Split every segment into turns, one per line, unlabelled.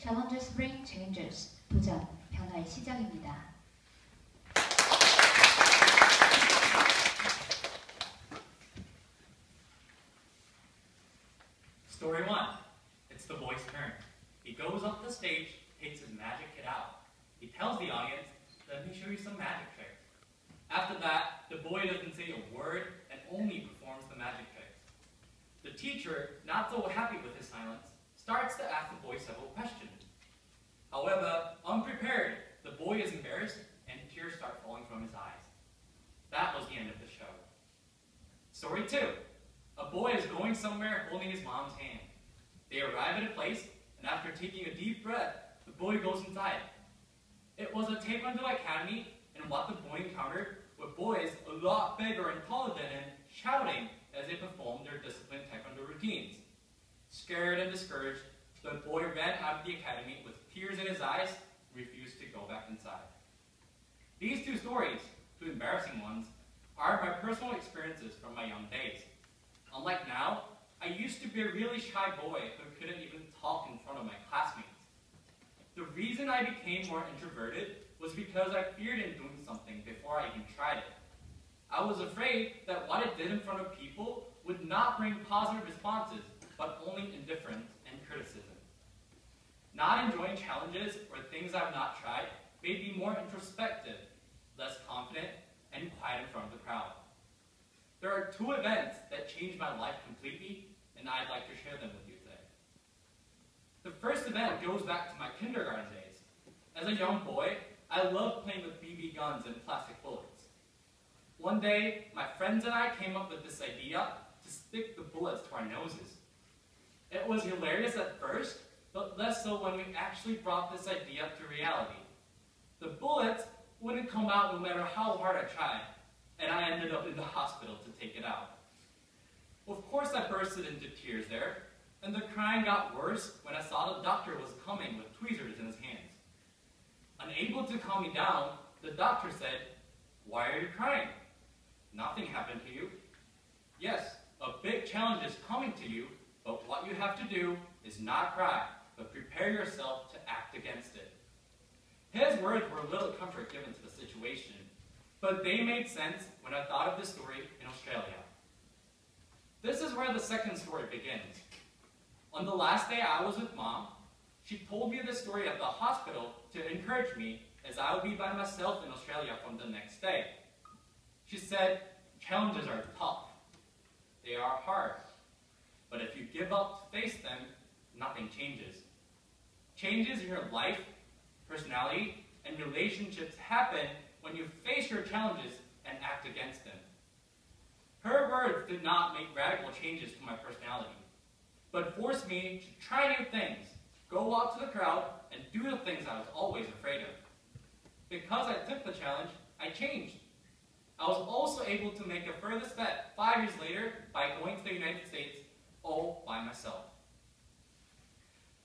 Challenges bring changes. 도전, 변화의 시작입니다.
Story 1. It's the boy's turn. He goes up the stage, takes his magic kit out. He tells the audience, let me show you some magic tricks. After that, the boy doesn't say a word and only performs the magic tricks. The teacher, not so happy with his silence, starts to ask the boy several questions. However, unprepared, the boy is embarrassed and tears start falling from his eyes. That was the end of the show. Story 2. A boy is going somewhere holding his mom's hand. They arrive at a place, and after taking a deep breath, the boy goes inside. It was a Taekwondo academy, and what the boy encountered were boys a lot bigger and taller than him shouting as they performed their disciplined Taekwondo routines. Scared and discouraged, the boy ran out of the academy with tears in his eyes and refused to go back inside. These two stories, two embarrassing ones, are my personal experiences from my young days. Unlike now, I used to be a really shy boy who couldn't even talk in front of my classmates. The reason I became more introverted was because I feared in doing something before I even tried it. I was afraid that what I did in front of people would not bring positive responses, but only indifference and criticism. Not enjoying challenges or things I've not tried made me more introspective, less confident, and quiet in front of the crowd. There are two events that changed my life completely, and I'd like to share them with you today. The first event goes back to my kindergarten days. As a young boy, I loved playing with BB guns and plastic bullets. One day, my friends and I came up with this idea to stick the bullets to our noses. It was hilarious at first, but less so when we actually brought this idea to reality. The bullets wouldn't come out no matter how hard I tried, and I ended up in the hospital to take it out. Of course I bursted into tears there, and the crying got worse when I saw the doctor was coming with tweezers in his hands. Unable to calm me down, the doctor said, "Why are you crying? Nothing happened to you. Yes, a big challenge is coming to you, but what you have to do is not cry, but prepare yourself to act against it." His words were little comfort given to the situation, but they made sense when I thought of this story in Australia. This is where the second story begins. On the last day I was with Mom, she told me this story at the hospital to encourage me as I would be by myself in Australia from the next day. She said, challenges are tough. They are hard. But if you give up to face them, nothing changes. Changes in your life, personality, and relationships happen when you face your challenges and act against them. Her words did not make radical changes to my personality, but forced me to try new things, go out to the crowd, and do the things I was always afraid of. Because I took the challenge, I changed. I was also able to make a further step 5 years later by going to the United States all by myself.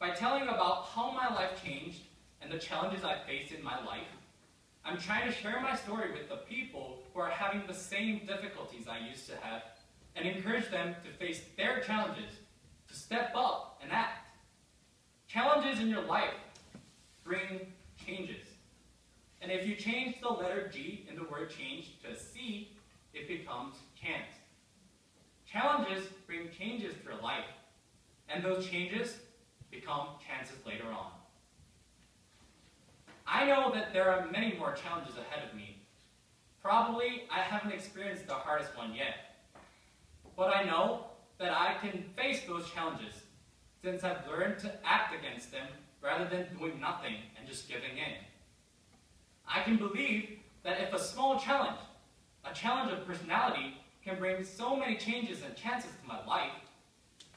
By telling about how my life changed and the challenges I faced in my life, I'm trying to share my story with the people who are having the same difficulties I used to have and encourage them to face their challenges, to step up and act. Challenges in your life bring changes. And if you change the letter G in the word change to a C, it becomes chance. Challenges bring changes to your life, and those changes become chances later on. I know that there are many more challenges ahead of me. Probably I haven't experienced the hardest one yet. But I know that I can face those challenges since I've learned to act against them rather than doing nothing and just giving in. I can believe that if a small challenge, a challenge of personality, can bring so many changes and chances to my life,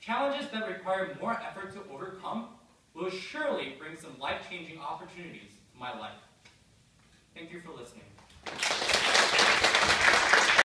challenges that require more effort to overcome will surely bring some life-changing opportunities to my life. Thank you for listening.